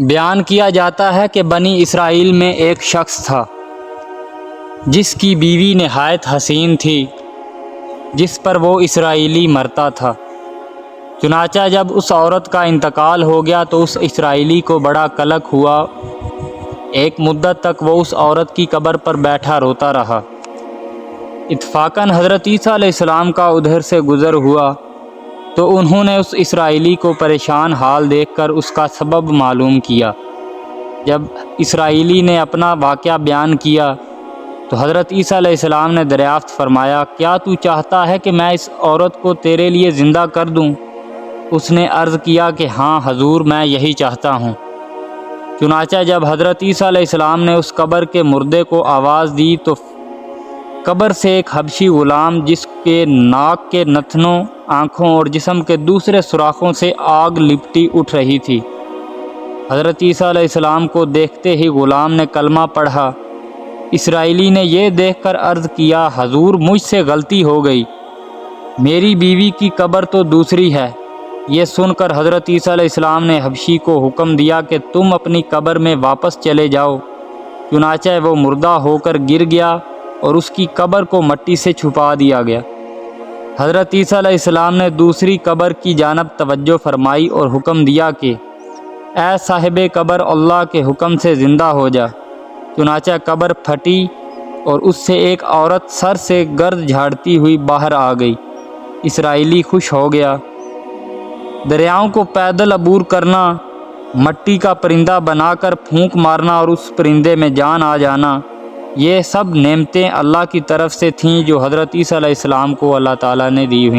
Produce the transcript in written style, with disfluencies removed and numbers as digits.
بیان کیا جاتا ہے کہ بنی اسرائیل میں ایک شخص تھا جس کی بیوی نہایت حسین تھی، جس پر وہ اسرائیلی مرتا تھا۔ چنانچہ جب اس عورت کا انتقال ہو گیا تو اس اسرائیلی کو بڑا قلق ہوا۔ ایک مدت تک وہ اس عورت کی قبر پر بیٹھا روتا رہا۔ اتفاقاً حضرت عیسیٰ علیہ السلام کا ادھر سے گزر ہوا تو انہوں نے اس اسرائیلی کو پریشان حال دیکھ کر اس کا سبب معلوم کیا۔ جب اسرائیلی نے اپنا واقعہ بیان کیا تو حضرت عیسیٰ علیہ السلام نے دریافت فرمایا، کیا تو چاہتا ہے کہ میں اس عورت کو تیرے لیے زندہ کر دوں؟ اس نے عرض کیا کہ ہاں حضور، میں یہی چاہتا ہوں۔ چنانچہ جب حضرت عیسیٰ علیہ السلام نے اس قبر کے مردے کو آواز دی تو قبر سے ایک حبشی غلام، جس کے ناک کے نتنوں، آنکھوں اور جسم کے دوسرے سوراخوں سے آگ لپٹی اٹھ رہی تھی۔ حضرت عیسیٰ علیہ السلام کو دیکھتے ہی غلام نے کلمہ پڑھا۔ اسرائیلی نے یہ دیکھ کر عرض کیا، حضور مجھ سے غلطی ہو گئی، میری بیوی کی قبر تو دوسری ہے۔ یہ سن کر حضرت عیسیٰ علیہ السلام نے حبشی کو حکم دیا کہ تم اپنی قبر میں واپس چلے جاؤ۔ چنانچہ وہ مردہ ہو کر گر گیا اور اس کی قبر کو مٹی سے چھپا دیا گیا۔ حضرت عیسیٰ علیہ السلام نے دوسری قبر کی جانب توجہ فرمائی اور حکم دیا کہ اے صاحب قبر، اللہ کے حکم سے زندہ ہو جا۔ چنانچہ قبر پھٹی اور اس سے ایک عورت سر سے گرد جھاڑتی ہوئی باہر آ گئی۔ اسرائیلی خوش ہو گیا۔ دریاؤں کو پیدل عبور کرنا، مٹی کا پرندہ بنا کر پھونک مارنا اور اس پرندے میں جان آ جانا، یہ سب نعمتیں اللہ کی طرف سے تھیں جو حضرت عیسیٰ علیہ السلام کو اللہ تعالیٰ نے دی ہوئیں۔